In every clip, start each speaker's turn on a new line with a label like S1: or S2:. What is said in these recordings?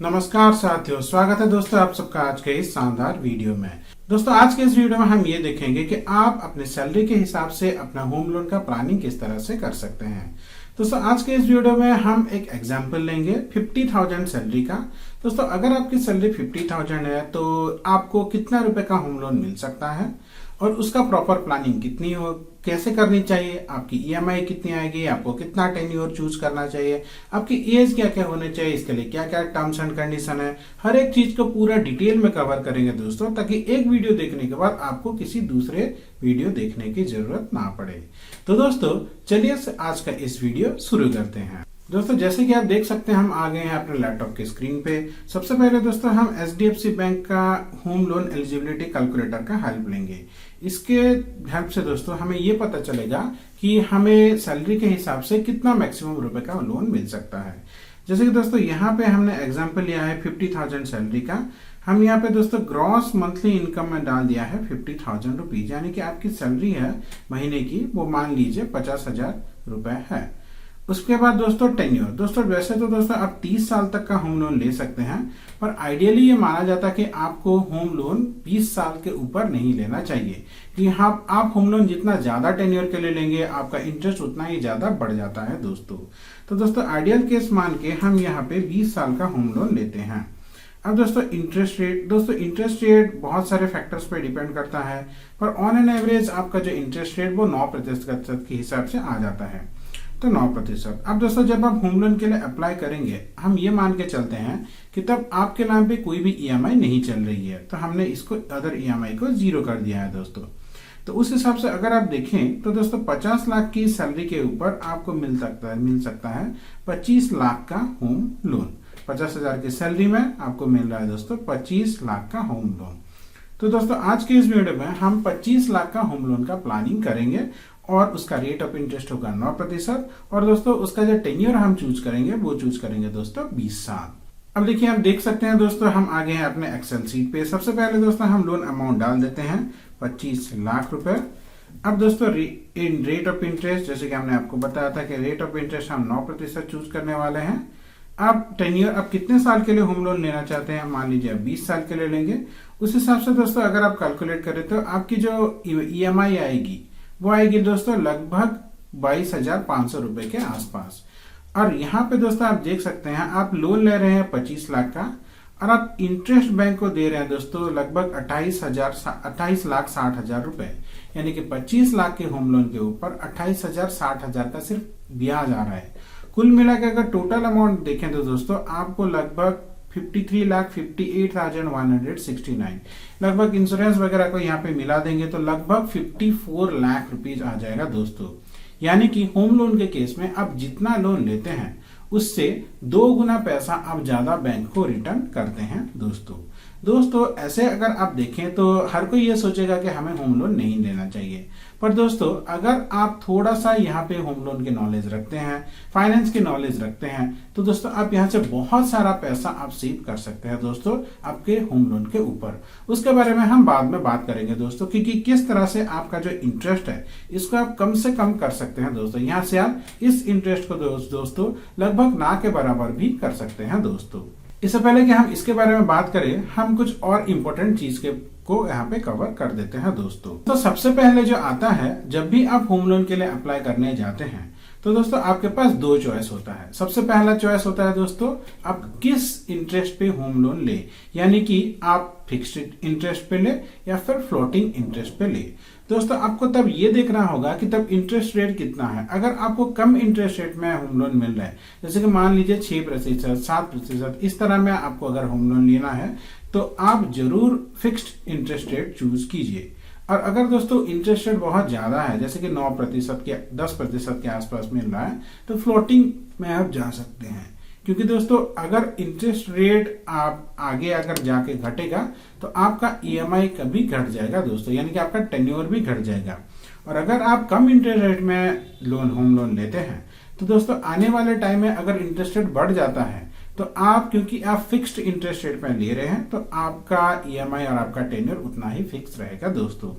S1: नमस्कार साथियों, स्वागत है दोस्तों आप सबका आज के इस शानदार वीडियो में। दोस्तों आज के इस वीडियो में हम ये देखेंगे कि आप अपने सैलरी के हिसाब से अपना होम लोन का प्लानिंग किस तरह से कर सकते हैं। दोस्तों आज के इस वीडियो में हम एक एग्जांपल लेंगे 50,000 सैलरी का। दोस्तों अगर आपकी सैलरी 50,000 है तो आपको कितना रुपए का होम लोन मिल सकता है और उसका प्रॉपर प्लानिंग कितनी हो कैसे करनी चाहिए, आपकी ईएमआई कितनी आएगी, आपको कितना टेन्योर चूज करना चाहिए, आपकी एज क्या क्या होने चाहिए, इसके लिए क्या क्या टर्म्स एंड कंडीशन है, हर एक चीज को पूरा डिटेल में कवर करेंगे दोस्तों, ताकि एक वीडियो देखने के बाद आपको किसी दूसरे वीडियो देखने की जरूरत ना पड़े। तो दोस्तों चलिए आज का इस वीडियो शुरू करते हैं। दोस्तों जैसे कि आप देख सकते हैं हम आ गए हैं अपने लैपटॉप के स्क्रीन पे। सबसे पहले दोस्तों हम HDFC बैंक का होम लोन एलिजिबिलिटी कैलकुलेटर का हेल्प लेंगे। इसके हेल्प से दोस्तों हमें ये पता चलेगा कि हमें सैलरी के हिसाब से कितना मैक्सिमम रुपए का लोन मिल सकता है। जैसे कि दोस्तों यहाँ पे हमने एग्जाम्पल लिया है 50,000 सैलरी का। हम यहाँ पे दोस्तों ग्रॉस मंथली इनकम में डाल दिया है 50,000 रुपीज, यानी कि आपकी सैलरी है महीने की वो मान लीजिए 50,000 रुपए है। उसके बाद दोस्तों टेन्योर, दोस्तों वैसे तो दोस्तों आप 30 साल तक का होम लोन ले सकते हैं, पर आइडियली ये माना जाता है कि आपको होम लोन 20 साल के ऊपर नहीं लेना चाहिए, कि आप होम लोन जितना ज्यादा टेन्योर के लिए लेंगे आपका इंटरेस्ट उतना ही ज्यादा बढ़ जाता है दोस्तों। तो दोस्तों आइडियल केस मान के हम यहाँ पे 20 साल का होम लोन लेते हैं। अब दोस्तों इंटरेस्ट रेट बहुत सारे फैक्टर्स पे डिपेंड करता है, पर ऑन एन एवरेज आपका जो इंटरेस्ट रेट वो 9% के हिसाब से आ जाता है, तो 9%। अब दोस्तों जब आप होम लोन के लिए अप्लाई करेंगे हम ये मान के चलते हैं कि तब आपके नाम पे कोई भी ईएमआई नहीं चल रही है, तो हमने इसको अदर ईएमआई को 0 कर दिया है दोस्तों। तो उस हिसाब से अगर आप देखें तो दोस्तों 50 लाख की सैलरी के ऊपर आपको मिल सकता है 25 लाख का होम लोन। 50,000 की सैलरी में आपको मिल रहा है दोस्तों 25 लाख का होम लोन। तो दोस्तों आज के इस वीडियो में हम 25 लाख का होम लोन का प्लानिंग करेंगे और उसका रेट ऑफ इंटरेस्ट होगा 9%, और दोस्तों उसका जो टेन्योर हम चूज करेंगे वो चूज करेंगे दोस्तों 20 साल। अब देखिए हम देख सकते हैं दोस्तों हम आ गए हैं अपने एक्सेल शीट पे। सबसे पहले दोस्तों हम लोन अमाउंट डाल देते हैं 25 लाख रुपए। अब दोस्तों इन रेट ऑफ इंटरेस्ट, जैसे कि हमने आपको बताया था कि रेट ऑफ इंटरेस्ट हम 9% चूज करने वाले हैं। अब टेन्योर अब कितने साल के लिए होम लोन लेना चाहते हैं, मान लीजिए 20 साल के लिए लेंगे। उस हिसाब से दोस्तों अगर आप कैलकुलेट करें तो आपकी जो ईएमआई आएगी वो आएगी दोस्तों लगभग 22,500 रुपए के आसपास। और यहाँ पे दोस्तों आप देख सकते हैं आप लोन ले रहे हैं 25 लाख का और आप इंटरेस्ट बैंक को दे रहे हैं दोस्तों लगभग 28,60,000 रुपए, यानी कि 25 लाख के होम लोन के ऊपर 28,60,000 का सिर्फ ब्याज आ रहा है। कुल मिला के अगर टोटल अमाउंट देखें तो दोस्तों आपको लगभग 53,58,169 लगभग इंश्योरेंस वगैरह को यहाँ पे मिला देंगे तो लगभग 54 लाख रुपीज आ जाएगा दोस्तों। यानी कि होम लोन के केस में आप जितना लोन लेते हैं उससे 2 गुना पैसा आप ज्यादा बैंक को रिटर्न करते हैं दोस्तों ऐसे अगर आप देखें तो हर कोई ये सोचेगा कि हमें होम लोन नहीं लेना चाहिए, पर दोस्तों अगर आप थोड़ा सा यहाँ पे होम लोन की नॉलेज रखते हैं, फाइनेंस की नॉलेज रखते हैं, तो दोस्तों आप यहाँ से बहुत सारा पैसा आप सेव कर सकते हैं दोस्तों आपके होम लोन के ऊपर। उसके बारे में हम बाद में बात करेंगे दोस्तों कि किस तरह से आपका जो इंटरेस्ट है इसको आप कम से कम कर सकते हैं दोस्तों। यहाँ से आप इस इंटरेस्ट को दोस्तों लगभग ना के बराबर भी कर सकते हैं दोस्तों। इससे पहले कि हम इसके बारे में बात करें हम कुछ और इम्पोर्टेंट चीज को यहाँ पे कवर कर देते हैं दोस्तों। तो सबसे पहले जो आता है जब भी आप होम लोन के लिए अप्लाई करने जाते हैं तो दोस्तों आपके पास 2 चॉइस होता है। सबसे पहला चॉइस होता है दोस्तों आप किस इंटरेस्ट पे होम लोन ले, यानी कि आप फिक्स्ड इंटरेस्ट पे ले या फिर फ्लोटिंग इंटरेस्ट पे ले। दोस्तों आपको तब ये देखना होगा कि तब इंटरेस्ट रेट कितना है। अगर आपको कम इंटरेस्ट रेट में होम लोन मिल रहा है, जैसे कि मान लीजिए 6%, 7%, इस तरह में आपको अगर होम लोन लेना है तो आप जरूर फिक्स्ड इंटरेस्ट रेट चूज कीजिए। और अगर दोस्तों इंटरेस्ट रेट बहुत ज्यादा है, जैसे कि 9% के 10% के आसपास मिल रहा है, तो फ्लोटिंग में आप जा सकते हैं। क्योंकि दोस्तों अगर इंटरेस्ट रेट आप आगे अगर जाके घटेगा तो आपका ईएमआई कभी घट जाएगा दोस्तों, यानी कि आपका टेन्योर भी घट जाएगा। और अगर आप कम इंटरेस्ट रेट में होम लोन लेते हैं तो दोस्तों आने वाले टाइम में अगर इंटरेस्ट रेट बढ़ जाता है तो आप, क्योंकि आप फिक्स्ड इंटरेस्ट रेट में ले रहे हैं, तो आपका ईएमआई और आपका टेन्योर उतना ही फिक्स रहेगा दोस्तों।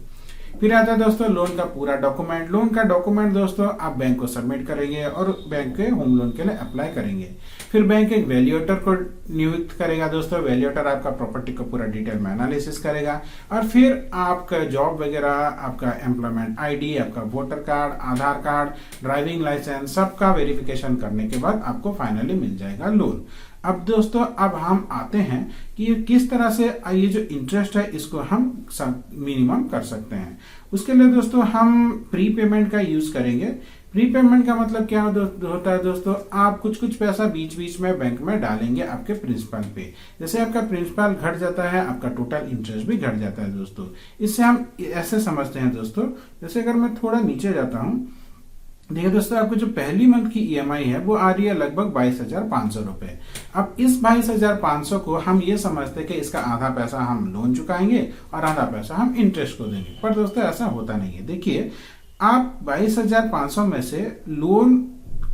S1: फिर आता है दोस्तों लोन का पूरा डॉक्यूमेंट। लोन का डॉक्यूमेंट दोस्तों आप बैंक को सबमिट करेंगे और बैंक के होम लोन के लिए अप्लाई करेंगे। फिर बैंक एक वैल्यूएटर को नियुक्त करेगा दोस्तों। वैल्यूएटर आपका प्रॉपर्टी का पूरा डिटेल में एनालिसिस करेगा और फिर आपका जॉब वगैरह, आपका एम्प्लॉयमेंट आईडी, आपका वोटर कार्ड, आधार कार्ड, ड्राइविंग लाइसेंस सबका वेरिफिकेशन करने के बाद आपको फाइनली मिल जाएगा लोन। अब दोस्तों अब हम आते हैं कि किस तरह से ये जो इंटरेस्ट है इसको हम मिनिमम कर सकते हैं। उसके लिए दोस्तों हम प्री पेमेंट का यूज करेंगे। प्री पेमेंट का मतलब क्या होता है दोस्तों, आप कुछ पैसा बीच बीच में बैंक में डालेंगे आपके प्रिंसिपल पे। जैसे आपका प्रिंसिपल घट जाता है, आपका टोटल इंटरेस्ट भी घट जाता है दोस्तों। इससे हम ऐसे समझते हैं दोस्तों, जैसे अगर मैं थोड़ा नीचे जाता हूँ, देखिए दोस्तों आपको जो पहली मंथ की ईएमआई है वो आ रही है लगभग 22,500 रुपए। अब इस 22,500 को हम ये समझते हैं कि इसका आधा पैसा हम लोन चुकाएंगे और आधा पैसा हम इंटरेस्ट को देंगे, पर दोस्तों ऐसा होता नहीं है। देखिए आप 22,500 में से लोन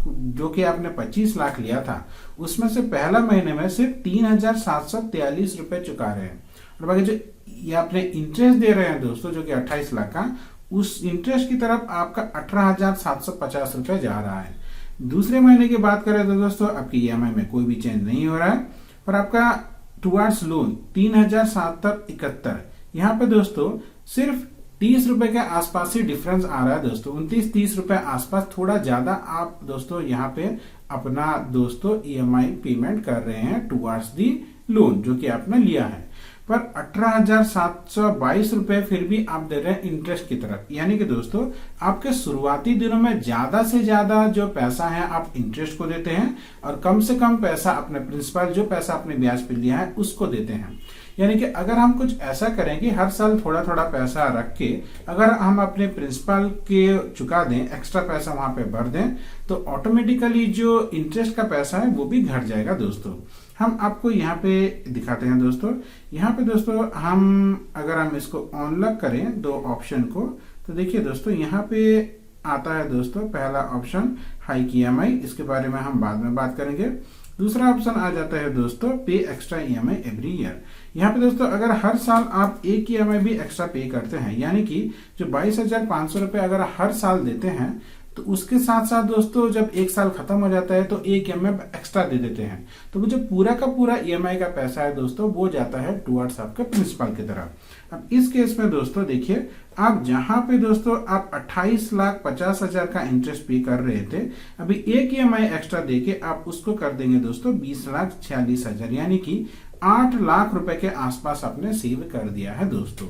S1: जो कि आपने 25 लाख लिया था उसमें से पहला महीने में सिर्फ 3,743 रुपए चुका रहे हैं, और बाकी जो ये आपने इंटरेस्ट दे रहे हैं दोस्तों जो कि 28 लाख का, उस इंटरेस्ट की तरफ आपका 18,750 रुपए जा रहा है। दूसरे महीने की बात करें तो दोस्तों आपकी ईएमआई में कोई भी चेंज नहीं हो रहा है, पर आपका टुवर्ड्स लोन 3,771, यहाँ पे दोस्तों सिर्फ 30 रुपए के आसपास ही डिफरेंस आ रहा है दोस्तों। 29-30 रुपए आसपास थोड़ा ज्यादा आप दोस्तों यहाँ पे अपना दोस्तों ईएमआई पेमेंट कर रहे हैं टुवर्ड्स दी लोन जो कि आपने लिया है। पर 18,722 रुपए फिर भी आप दे रहे हैं इंटरेस्ट की तरफ, यानी कि दोस्तों आपके शुरुआती दिनों में ज्यादा से ज्यादा जो पैसा है आप इंटरेस्ट को देते हैं और कम से कम पैसा अपने प्रिंसिपल जो पैसा आपने ब्याज पे लिया है उसको देते हैं। यानी कि अगर हम कुछ ऐसा करें कि हर साल थोड़ा थोड़ा पैसा रख के अगर हम अपने प्रिंसिपल के चुका दें, एक्स्ट्रा पैसा वहां पे भर दें, तो ऑटोमेटिकली जो इंटरेस्ट का पैसा है वो भी घट जाएगा दोस्तों। हम आपको यहाँ पे दिखाते हैं दोस्तों। यहाँ पे दोस्तों हम अगर हम इसको अनलॉक करें दो ऑप्शन को, तो देखिए दोस्तों यहाँ पे आता है दोस्तों पहला ऑप्शन हाइक ईएमआई, इसके बारे में हम बाद में बात करेंगे। दूसरा ऑप्शन आ जाता है दोस्तों पे एक्स्ट्रा ईएमआई एवरी ईयर। यहाँ पे दोस्तों अगर हर साल आप एक ईएमआई भी एक्स्ट्रा पे करते हैं, यानी कि जो 22,500 रुपए अगर हर साल देते हैं, तो उसके साथ साथ दोस्तों जब एक साल खत्म हो जाता है तो एक ईएमआई एक्स्ट्रा दे देते हैं, तो वो जो पूरा का पूरा ईएमआई का पैसा है दोस्तों वो जाता है टुवर्ड्स आपके प्रिंसिपल की तरफ। अब इस केस में दोस्तों देखिए आप जहां पे दोस्तों आप 28,50,000 का इंटरेस्ट पे कर रहे थे, अभी एक ईएमआई एक्स्ट्रा देके आप उसको कर देंगे दोस्तों 20,46,000, यानी कि 8 लाख रुपए के आसपास आपने सेव कर दिया है दोस्तों।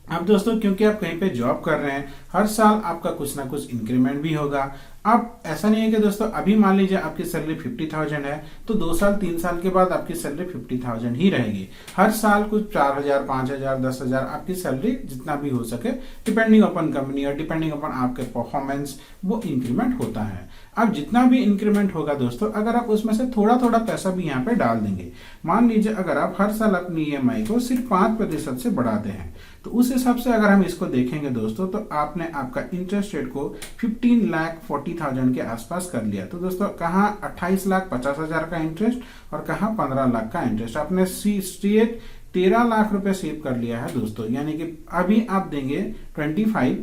S1: अब दोस्तों क्योंकि आप कहीं पे जॉब कर रहे हैं, हर साल आपका कुछ ना कुछ इंक्रीमेंट भी होगा। अब ऐसा नहीं है कि दोस्तों अभी मान लीजिए आपकी सैलरी 50,000 है तो 2 साल 3 साल के बाद आपकी सैलरी 50,000 ही रहेगी। हर साल कुछ 4,000, 5,000, 10,000 आपकी सैलरी जितना भी हो सके डिपेंडिंग अपॉन कंपनी और डिपेंडिंग अपॉन आपके परफॉर्मेंस वो इंक्रीमेंट होता है। अब जितना भी इंक्रीमेंट होगा दोस्तों अगर आप उसमें से थोड़ा थोड़ा पैसा भी यहाँ पे डाल देंगे, मान लीजिए अगर आप हर साल अपनी ईएमआई को सिर्फ 5% से बढ़ाते हैं, तो उस हिसाब से अगर हम इसको देखेंगे दोस्तों तो आपने आपका इंटरेस्ट रेट को 15,40,000 के आसपास कर लिया। तो दोस्तों कहाँ 28,50,000 का इंटरेस्ट और कहाँ 15 लाख का इंटरेस्ट, आपने स्ट्रेट 13 लाख रुपए सेव कर लिया है दोस्तों। यानी कि अभी आप देंगे 25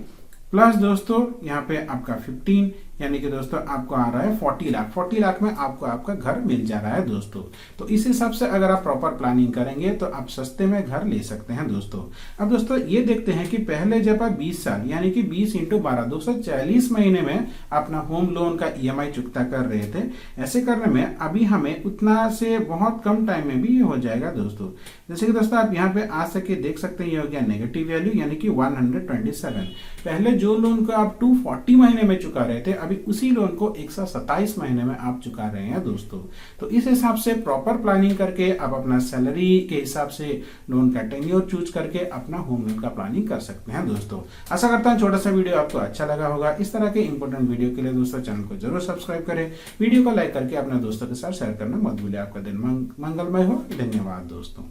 S1: प्लस दोस्तों यहाँ पे आपका 15, यानी कि दोस्तों आपको आ रहा है 40 लाख। 40 लाख में आपको आपका घर मिल जा रहा है दोस्तों। तो इस हिसाब से अगर आप प्रॉपर प्लानिंग करेंगे तो आप सस्ते में घर ले सकते हैं दोस्तों। अब दोस्तों ये देखते हैं कि पहले जब आप 20 साल यानी कि 20 × 12 240 महीने में अपना होम लोन का ईएमआई चुकता कर रहे थे, ऐसे करने में अभी हमें उतना से बहुत कम टाइम में भी ये हो जाएगा दोस्तों। जैसे कि दोस्तों आप यहाँ पे आ सके देख सकते हैं, ये हो गया नेगेटिव वैल्यू यानी कि 127। पहले जो लोन को आप 240 महीने में चुका रहे थे, अभी उसी लोन को 127 महीने में आप चुका रहे हैं दोस्तों। तो इस हिसाब से प्रॉपर प्लानिंग करके आप अपना सैलरी के हिसाब से लोन का टेन्योर चूज करके अपना होम लोन का प्लानिंग कर सकते हैं दोस्तों। आशा करता हूं छोटा सा वीडियो आपको अच्छा लगा होगा। इस तरह के इंपॉर्टेंट वीडियो के लिए दोस्तों चैनल को जरूर सब्सक्राइब करें, वीडियो को लाइक करके अपने दोस्तों के साथ शेयर करना मत भूलिए। आपका दिन मंगलमय हो। धन्यवाद दोस्तों।